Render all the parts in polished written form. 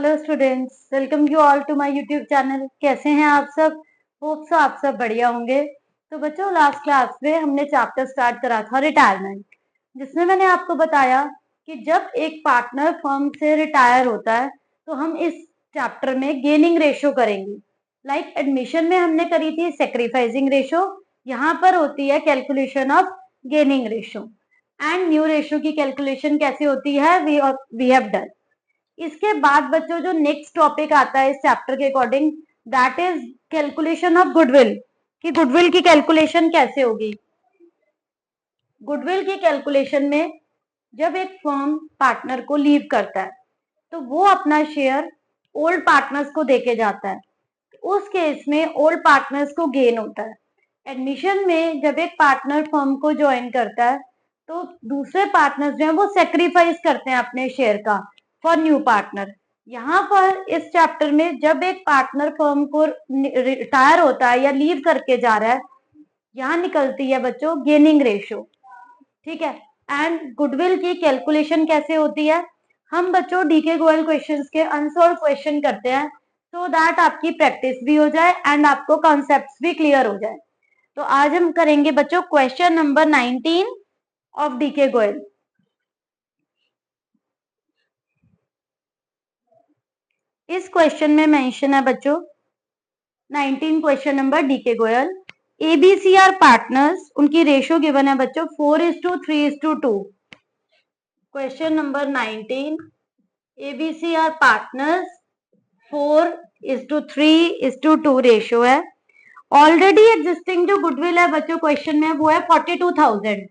Hello students, welcome you all to my YouTube channel. कैसे हैं आप सब? होप सो आप सब बढ़िया होंगे। तो बच्चों, लास्ट क्लास में हमने चैप्टर स्टार्ट करा था रिटायरमेंट, जिसमें मैंने आपको बताया कि जब एक पार्टनर फर्म से रिटायर होता है तो हम इस चैप्टर में गेनिंग रेशो करेंगे। लाइक एडमिशन में हमने करी थी सेक्रीफाइसिंग रेशो, यहाँ पर होती है calculation of gaining ratio. And new ratio की कैलकुलेशन कैसे होती है वी हैव डन। इसके बाद बच्चों जो नेक्स्ट टॉपिक आता है इस चैप्टर के according, that is calculation of goodwill. कि गुडविल की कैलकुलेशन कैसे होगी। गुडविल की कैलकुलेशन में जब एक फर्म पार्टनर को लीव करता है तो वो अपना शेयर ओल्ड पार्टनर्स को देके जाता है। उस केस में ओल्ड पार्टनर्स को गेन होता है। एडमिशन में जब एक पार्टनर फर्म को ज्वाइन करता है तो दूसरे पार्टनर्स जो है वो सेक्रीफाइस करते हैं अपने शेयर का फॉर न्यू पार्टनर। यहाँ पर इस चैप्टर में जब एक पार्टनर फर्म को रिटायर होता है या लीव करके जा रहा है, यहाँ निकलती है बच्चों गेनिंग रेशो। ठीक है। एंड गुडविल की कैलकुलेशन कैसे होती है, हम बच्चों डीके गोयल क्वेश्चंस के अनसॉल्व क्वेश्चन करते हैं सो दैट आपकी प्रैक्टिस भी हो जाए एंड आपको कॉन्सेप्ट्स भी क्लियर हो जाए। तो आज हम करेंगे बच्चों question number 19 of DK Goyal. इस क्वेश्चन में मेंशन है बच्चों 19 question number DK Goyal. ABC are partners, उनकी रेशो गिवन है बच्चों 4:3:2। Question number 19, ABC are partners 4:3:2 ratio है। ऑलरेडी एग्जिस्टिंग जो गुडविल है बच्चों क्वेश्चन में वो है 42,000।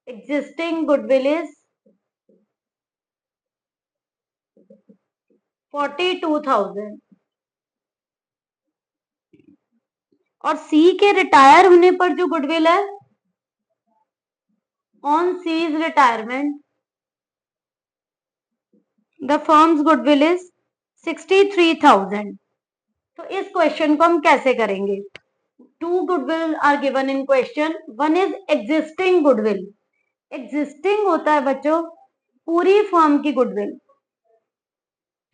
एग्जिस्टिंग गुडविल इज 42,000 और सी के रिटायर होने पर जो गुडविल है on C's retirement the firm's goodwill is 63,000। तो इस क्वेश्चन को हम कैसे करेंगे। Two goodwill are given in question. One is existing goodwill. Existing होता है बच्चों पूरी फर्म की गुडविल,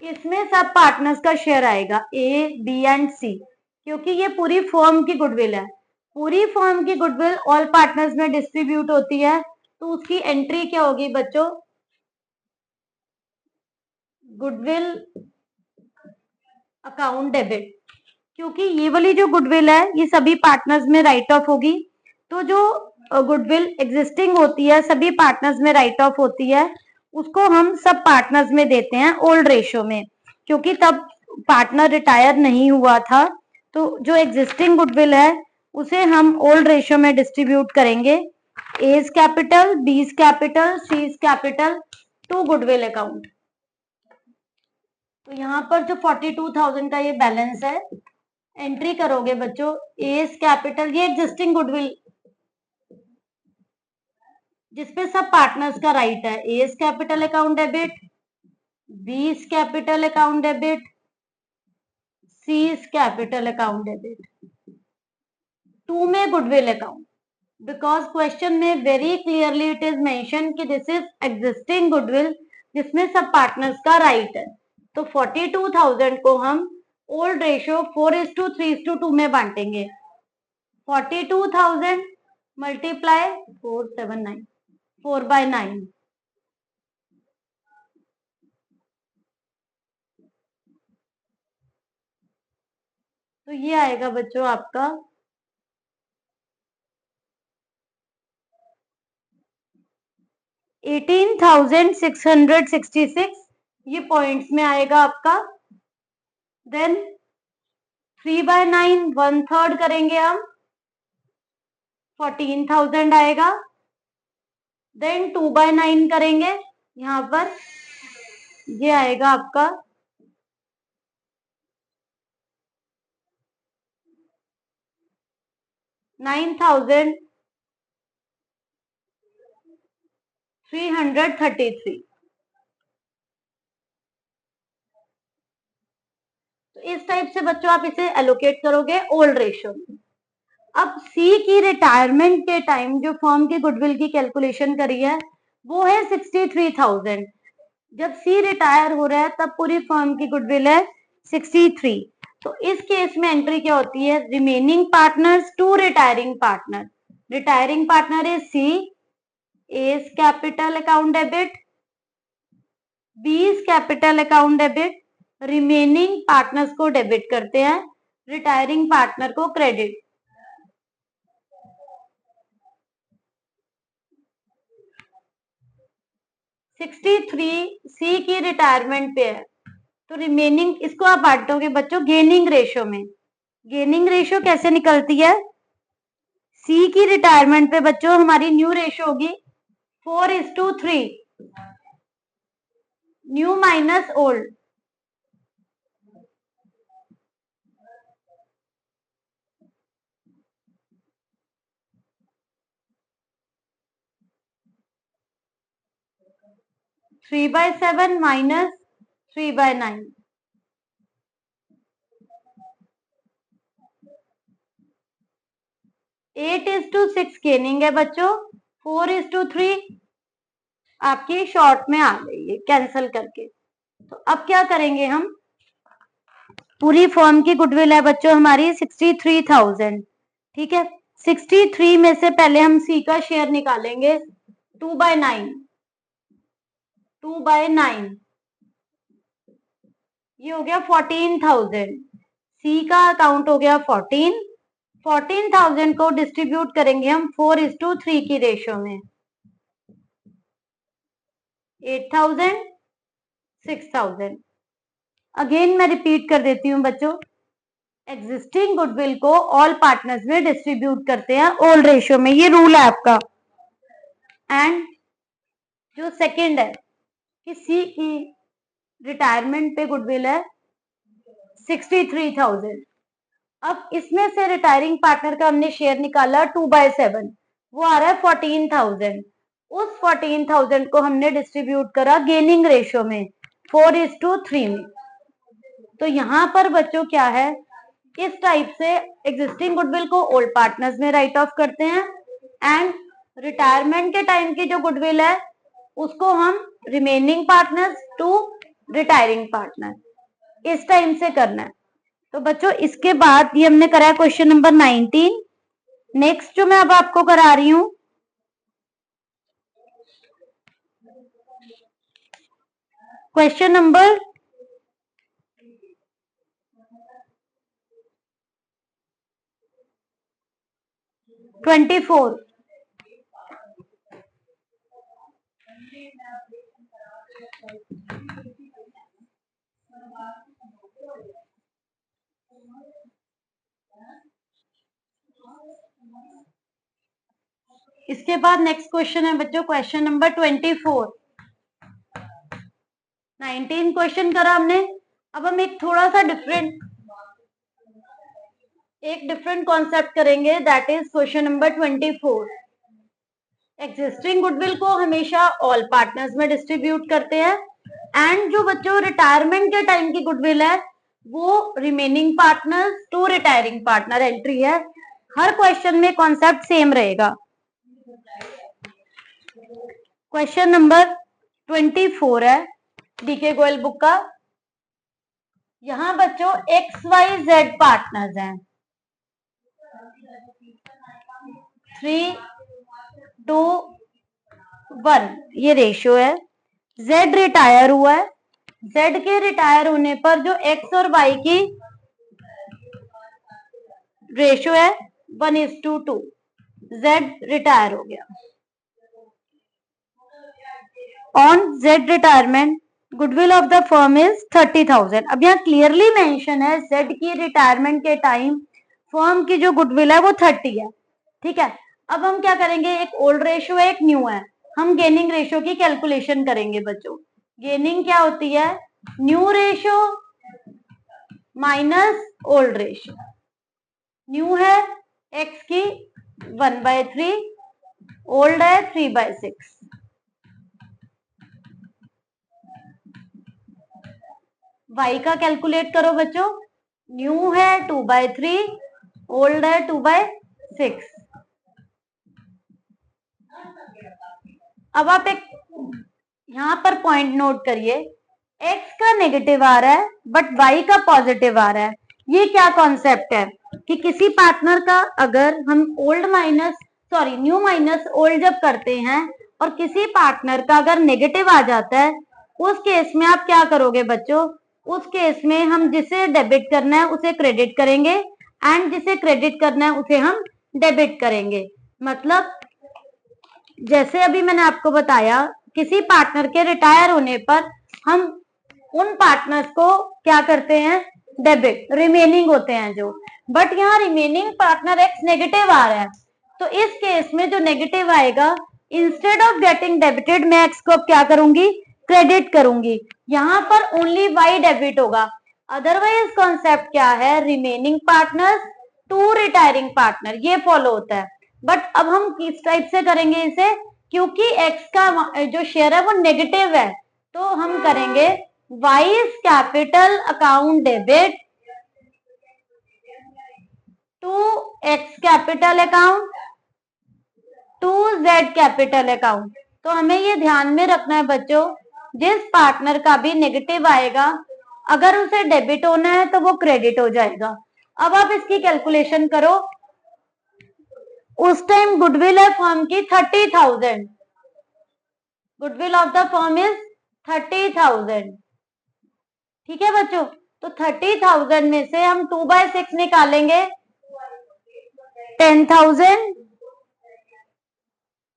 इसमें सब पार्टनर्स का शेयर आएगा ए बी एंड सी, क्योंकि ये पूरी फर्म की गुडविल है। पूरी फर्म की गुडविल ऑल पार्टनर्स में डिस्ट्रीब्यूट होती है, तो उसकी एंट्री क्या होगी बच्चों, गुडविल अकाउंट डेबिट। क्योंकि ये वाली जो गुडविल है ये सभी पार्टनर्स में राइट ऑफ होगी, तो जो गुडविल एग्जिस्टिंग होती है सभी पार्टनर्स में राइट ऑफ होती है, उसको हम सब पार्टनर्स में देते हैं ओल्ड रेशो में, क्योंकि तब पार्टनर रिटायर नहीं हुआ था। तो जो एग्जिस्टिंग गुडविल है उसे हम ओल्ड रेशो में डिस्ट्रीब्यूट करेंगे। A's capital, B's capital, C's capital to goodwill account. तो यहाँ पर जो 42,000 का ये बैलेंस है, एंट्री करोगे बच्चों एज कैपिटल, ये एग्जिस्टिंग गुडविल जिसपे सब पार्टनर्स का राइट है, A's capital account debit, B's capital account debit, C's capital account debit, to में गुडविल अकाउंट। बिकॉज क्वेश्चन में very clearly it is mention कि दिस इज एग्जिस्टिंग गुडविल जिसमें सब पार्टनर्स का राइट है। तो 42,000 को हम ओल्ड रेशियो 4:3:2 में बांटेंगे। 42,000 मल्टीप्लाई 479 4/9। तो ये आएगा बच्चों आपका 18,666, ये पॉइंट्स में आएगा आपका। देन 3/9 1/3 करेंगे हम, 14,000 आएगा। देन 2/9 करेंगे, यहाँ पर ये आएगा आपका 9,333। तो इस टाइप से बच्चों आप इसे एलोकेट करोगे ओल्ड रेशियो में। अब सी की रिटायरमेंट के टाइम जो फर्म की गुडविल की कैलकुलेशन करी है वो है 63,000। जब सी रिटायर हो रहा है तब पूरी फर्म की गुडविल है 63। तो इस केस में एंट्री क्या होती है, remaining partners to retiring partner. Retiring partner is C, A is capital account debit, B is capital account debit, remaining partners को डेबिट करते हैं, रिटायरिंग पार्टनर को क्रेडिट। सिक्सटी थ्री सी की रिटायरमेंट पे है, तो रिमेनिंग इसको आप बांटोगे बच्चों गेनिंग रेशियो में। गेनिंग रेशियो कैसे निकलती है, सी की रिटायरमेंट पे बच्चों हमारी न्यू रेशियो होगी 4:3, new minus old. Three by seven minus 3/9, 8:6 gaining है बच्चों, 4:3 आपकी शॉर्ट में आ गई है कैंसिल करके। तो अब क्या करेंगे हम, पूरी फर्म की गुडविल है बच्चों हमारी 63,000, ठीक है। 63 में से पहले हम सी का शेयर निकालेंगे 2/9, 2/9 ये हो गया 14,000। सी का अकाउंट हो गया 14,000 को डिस्ट्रीब्यूट करेंगे हम 4:3 की रेशियो में, 8,000, 6,000। अगेन मैं रिपीट कर देती हूँ बच्चों, एग्जिस्टिंग गुडविल को ऑल पार्टनर्स में डिस्ट्रीब्यूट करते हैं ओल्ड रेशियो में, ये रूल है आपका। एंड जो सेकंड है कि सी की रिटायरमेंट पे गुडविल है 63,000। अब इसमें से रिटायरिंग पार्टनर का हमने शेयर निकाला 2/7, वो आ रहा है 14,000। उस 14,000 को हमने डिस्ट्रीब्यूट करा गेनिंग रेशियो में 4:3 में। तो यहां पर बच्चों क्या है, इस टाइप से एग्जिस्टिंग गुडविल को ओल्ड पार्टनर्स में राइट ऑफ करते हैं एंड रिटायरमेंट के टाइम की जो गुडविल है उसको हम remaining partners to retiring partner इस टाइम से करना है। तो बच्चों इसके बाद ये हमने करा है क्वेश्चन नंबर 19। नेक्स्ट जो मैं अब आपको करा रही हूं क्वेश्चन नंबर 24। इसके बाद नेक्स्ट क्वेश्चन है बच्चों क्वेश्चन नंबर 24। 19 क्वेश्चन करा हमने, अब हम एक थोड़ा सा डिफरेंट कॉन्सेप्ट करेंगे, that is question number 24। Existing goodwill को हमेशा ऑल पार्टनर्स में डिस्ट्रीब्यूट करते हैं एंड जो बच्चों रिटायरमेंट के टाइम की गुडविल है वो remaining partners to retiring partner entry है। हर क्वेश्चन में कॉन्सेप्ट सेम रहेगा। क्वेश्चन नंबर 24 है डीके गोयल बुक का। यहां बच्चों XYZ पार्टनर्स हैं, 3:1 ये रेशियो है। Z रिटायर हुआ है, Z के रिटायर होने पर जो X और Y की रेशियो है 1:2, Z रिटायर हो गया। On Z retirement goodwill of the firm is 30,000। अब यहाँ क्लियरली मेंशन है Z की रिटायरमेंट के टाइम फर्म की जो गुडविल है वो 30 है, ठीक है। अब हम क्या करेंगे, एक ओल्ड रेशियो है एक न्यू है, हम गेनिंग रेशियो की कैलकुलेशन करेंगे बच्चों। गेनिंग क्या होती है, new ratio minus old ratio. New है x की 1/3, ओल्ड है 3/6। y का कैलकुलेट करो बच्चों, न्यू है 2/3, ओल्ड है 2/6। अब आप एक यहाँ पर पॉइंट नोट करिए, x का नेगेटिव आ रहा है बट y का पॉजिटिव आ रहा है। ये क्या कॉन्सेप्ट है कि किसी पार्टनर का अगर हम न्यू माइनस ओल्ड जब करते हैं और किसी पार्टनर का अगर नेगेटिव आ जाता है, उस केस में आप क्या करोगे बच्चों? उस केस में हम जिसे डेबिट करना है उसे क्रेडिट करेंगे एंड जिसे क्रेडिट करना है उसे हम डेबिट करेंगे। मतलब जैसे अभी मैंने आपको बताया, किसी पार्टनर के रिटायर होने पर हम उन पार्टनर्स को क्या करते हैं? डेबिट, रिमेनिंग होते हैं जो। बट यहाँ रिमेनिंग पार्टनर एक्स नेगेटिव आ रहा है, तो इस केस में जो नेगेटिव आएगा, इंस्टेड ऑफ गेटिंग डेबिटेड मैं एक्स को अब क्या करूंगी? क्रेडिट करूंगी। यहाँ पर ओनली वाई डेबिट होगा। अदरवाइज कॉन्सेप्ट क्या है? Remaining partner to retiring partner, ये फॉलो होता है। बट अब हम किस टाइप से करेंगे इसे? क्योंकि एक्स का जो शेयर है वो नेगेटिव है, तो हम करेंगे Y's capital account debit to X capital account to Z capital account. तो हमें ये ध्यान में रखना है बच्चों, जिस पार्टनर का भी नेगेटिव आएगा, अगर उसे डेबिट होना है तो वो क्रेडिट हो जाएगा। अब आप इसकी कैलकुलेशन करो। उस टाइम गुडविल है फर्म की 30,000, goodwill of the firm is 30,000। ठीक है बच्चों, तो 30,000 में से हम 2/6 निकालेंगे, 10,000।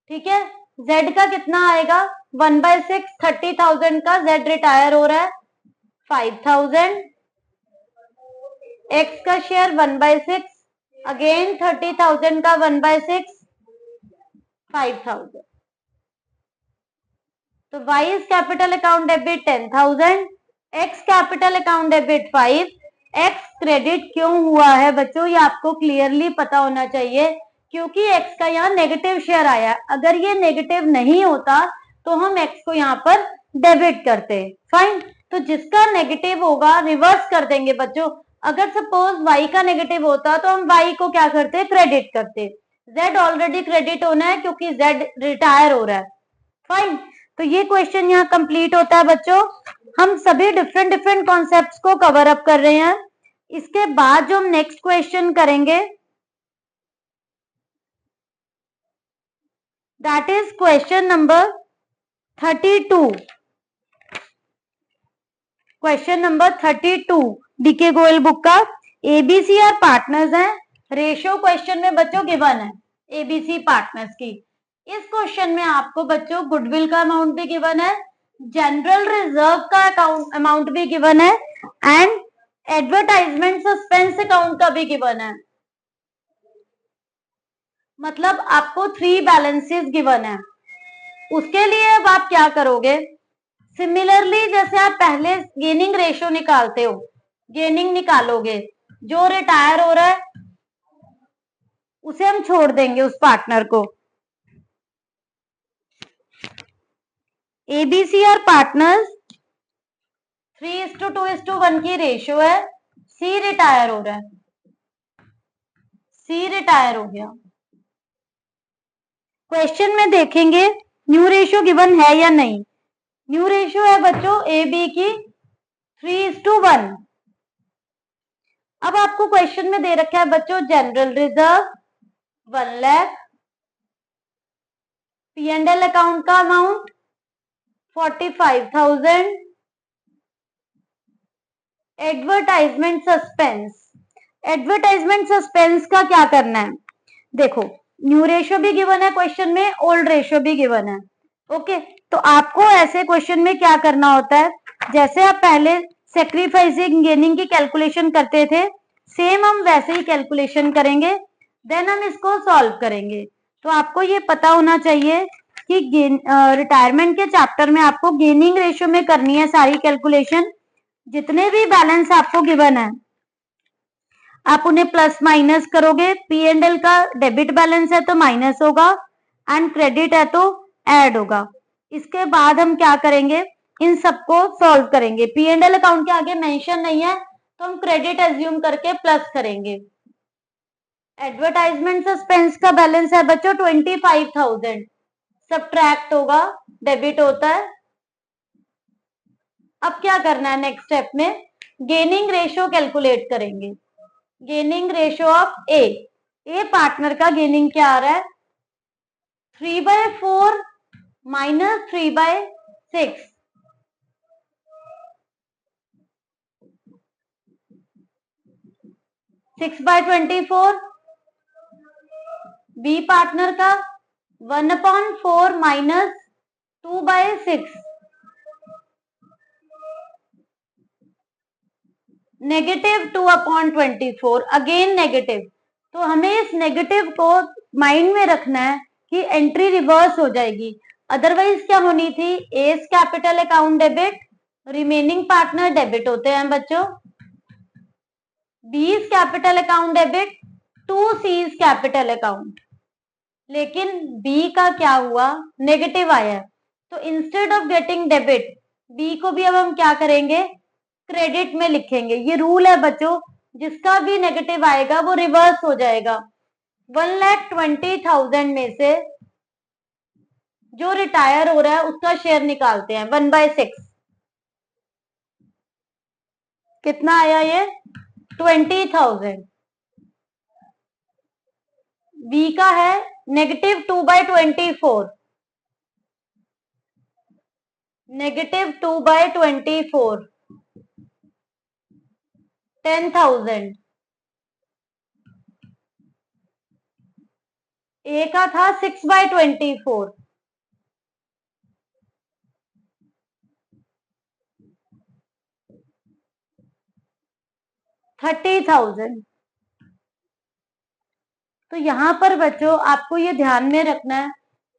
ठीक है, z का कितना आएगा? 1/6, 30,000 का z रिटायर हो रहा है 5,000। x का शेयर 1/6, अगेन 30,000 का 1/6, 5,000। तो y is capital account debit 10,000, x capital account debit 5। x credit क्यों हुआ है बच्चों, ये आपको क्लियरली पता होना चाहिए, क्योंकि x का यहाँ नेगेटिव शेयर आया। अगर ये नेगेटिव नहीं होता तो हम x को यहाँ पर डेबिट करते। फाइन, तो जिसका नेगेटिव होगा रिवर्स कर देंगे बच्चों। अगर सपोज y का नेगेटिव होता तो हम y को क्या करते? क्रेडिट करते। z ऑलरेडी क्रेडिट होना है क्योंकि z रिटायर हो रहा है। फाइन, तो ये क्वेश्चन यहाँ कंप्लीट होता है बच्चों। हम सभी डिफरेंट डिफरेंट कॉन्सेप्ट्स को कवर अप कर रहे हैं। इसके बाद जो हम नेक्स्ट क्वेश्चन करेंगे, that is question number 32। Question number 32 DK Goyal book का। एबीसी आर पार्टनर्स हैं, रेशियो क्वेश्चन में बच्चों गिवन है एबीसी पार्टनर्स की। इस क्वेश्चन में आपको बच्चों गुडविल का अमाउंट भी गिवन है, जनरल रिजर्व का अमाउंट भी गिवन है एंड एडवर्टाइजमेंट सस्पेंस अकाउंट का भी गिवन है। मतलब आपको 3 बैलेंसेस गिवन है। उसके लिए अब आप क्या करोगे? सिमिलरली जैसे आप पहले गेनिंग रेशियो निकालते हो, गेनिंग निकालोगे, जो रिटायर हो रहा है उसे हम छोड़ देंगे उस पार्टनर को। एबीसी आर पार्टनर्स 3:2:1 की रेशियो है। सी रिटायर हो रहा है, सी रिटायर हो गया। क्वेश्चन में देखेंगे न्यू रेशियो गिवन है या नहीं। न्यू रेशियो है बच्चों ए बी की 3:1। अब आपको क्वेश्चन में दे रखा है बच्चों general reserve 1 lakh, P&L account का amount 45,000, advertisement suspense. Advertisement suspense का क्या करना है? देखो, न्यू रेशियो भी गिवन है क्वेश्चन में, ओल्ड रेशियो भी गिवन है। ओके, तो आपको ऐसे क्वेश्चन में क्या करना होता है, जैसे आप पहले सेक्रीफाइसिंग गेनिंग की कैलकुलेशन करते थे, सेम हम वैसे ही कैलकुलेशन करेंगे, देन हम इसको सॉल्व करेंगे। तो आपको ये पता होना चाहिए कि रिटायरमेंट के चैप्टर में आपको गेनिंग रेशियो में करनी है सारी कैलकुलेशन। जितने भी बैलेंस आपको गिवन है आप उन्हें प्लस माइनस करोगे। P&L का डेबिट बैलेंस है तो माइनस होगा एंड क्रेडिट है तो ऐड होगा। इसके बाद हम क्या करेंगे? इन सबको सॉल्व करेंगे। P&L अकाउंट के आगे मेंशन नहीं है तो हम क्रेडिट एज्यूम करके प्लस करेंगे। एडवर्टाइजमेंट सस्पेंस का बैलेंस है बच्चों 25,000, सब्ट्रैक्ट होगा, डेबिट होता है अब क्या करना है, नेक्स्ट स्टेप में गेनिंग रेशियो कैलकुलेट करेंगे। Gaining ratio of A partner का गेनिंग क्या आ रहा है, 3/4 माइनस 3/6, 6/24। बी पार्टनर का 1/4 माइनस 2/6, -2/24, अगेन नेगेटिव। तो हमें इस नेगेटिव को माइंड में रखना है कि एंट्री रिवर्स हो जाएगी, अदरवाइज क्या होनी थी, A's capital account debit, remaining partner debit होते हैं बच्चों, B's capital account debit to C's capital account. लेकिन बी का क्या हुआ, नेगेटिव आया, तो instead of getting debit B को भी अब हम क्या करेंगे, क्रेडिट में लिखेंगे। ये रूल है बच्चों, जिसका भी नेगेटिव आएगा वो रिवर्स हो जाएगा। 1,20,000 में से जो रिटायर हो रहा है उसका शेयर निकालते हैं, 1/6 कितना आया, ये 20,000। बी का है -2/24, -2/24, 10,000। ए का था 6/24, 30,000। तो यहां पर बच्चों आपको ये ध्यान में रखना है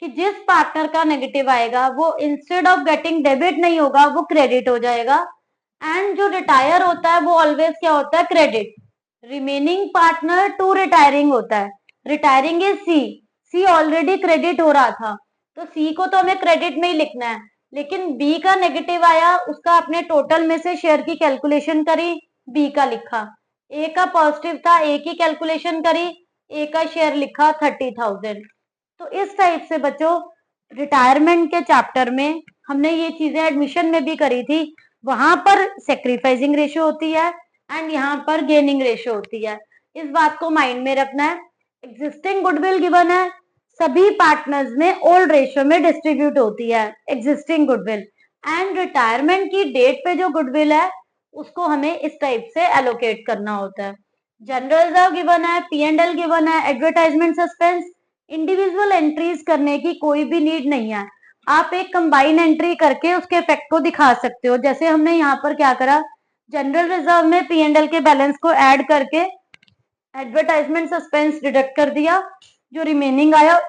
कि जिस पार्टनर का नेगेटिव आएगा वो इंस्टेड ऑफ गेटिंग डेबिट नहीं होगा, वो क्रेडिट हो जाएगा। एंड जो रिटायर होता है वो ऑलवेज क्या होता है, credit. Remaining partner to retiring होता है, retiring is C already credit हो रहा था, तो सी को तो हमें क्रेडिट में ही लिखना है। लेकिन बी का नेगेटिव आया, उसका अपने टोटल में से शेयर की कैलकुलेशन करी, बी का लिखा। ए का पॉजिटिव था, ए की कैलकुलेशन करी, ए का शेयर लिखा 30,000। तो इस टाइप से बच्चों रिटायरमेंट के चैप्टर में हमने ये चीजें एडमिशन में भी करी थी, वहां पर सेक्रीफाइसिंग रेशियो होती है एंड यहाँ पर गेनिंग रेशियो होती है। इस बात को माइंड में रखना है। एग्जिस्टिंग गुडविल गिवन है, सभी पार्टनर्स में ओल्ड रेशियो में डिस्ट्रीब्यूट होती है एग्जिस्टिंग गुडविल, एंड रिटायरमेंट की डेट पे जो गुडविल है उसको हमें इस टाइप से एलोकेट करना होता है। जनरल रिजर्व गिवन है, P&L गिवन है, एडवर्टाइजमेंट सस्पेंस, इंडिविजुअल एंट्रीज करने की कोई भी नीड नहीं है। आप एक कंबाइन एंट्री करके उसके इफेक्ट को दिखा सकते हो, जैसे हमने यहाँ पर क्या करा, जनरल रिजर्व में P&L के बैलेंस को ऐड करके एडवर्टाइजमेंट सस्पेंस डिडक्ट कर दिया, जो रिमेनिंग आया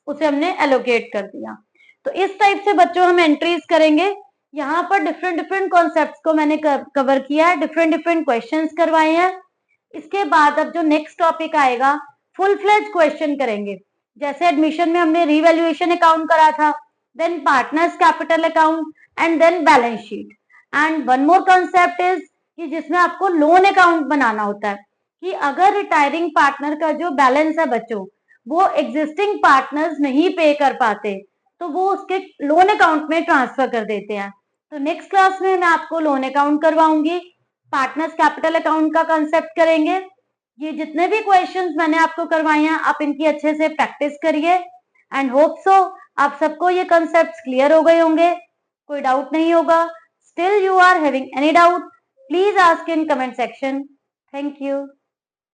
उसे हमने एलोकेट कर दिया। तो इस टाइप से बच्चों हम एंट्रीज करेंगे। यहाँ पर डिफरेंट डिफरेंट कॉन्सेप्ट्स को मैंने कवर किया है, डिफरेंट डिफरेंट क्वेश्चंस करवाए हैं। इसके बाद अब जो नेक्स्ट टॉपिक आएगा, फुल फ्लेज क्वेश्चन करेंगे। जैसे एडमिशन में हमने रीवैल्यूएशन अकाउंट करा था, then partners capital account and then balance sheet. And one more concept is कि जिसमें आपको लोन अकाउंट बनाना होता है, कि अगर रिटायरिंग पार्टनर का जो बैलेंस है बच्चों वो एग्जिस्टिंग पार्टनर्स नहीं पे कर पाते तो वो उसके लोन अकाउंट में ट्रांसफर कर देते हैं। तो नेक्स्ट क्लास में मैं आपको लोन अकाउंट करवाऊंगी, पार्टनर्स कैपिटल अकाउंट का कंसेप्ट करेंगे। ये जितने भी क्वेश्चंस मैंने आपको करवाए हैं आप इनकी अच्छे से प्रैक्टिस करिए एंड होप सो आप सबको ये कंसेप्ट क्लियर हो गए होंगे, कोई डाउट नहीं होगा। Still you are having any doubt, please ask in comment section. Thank you.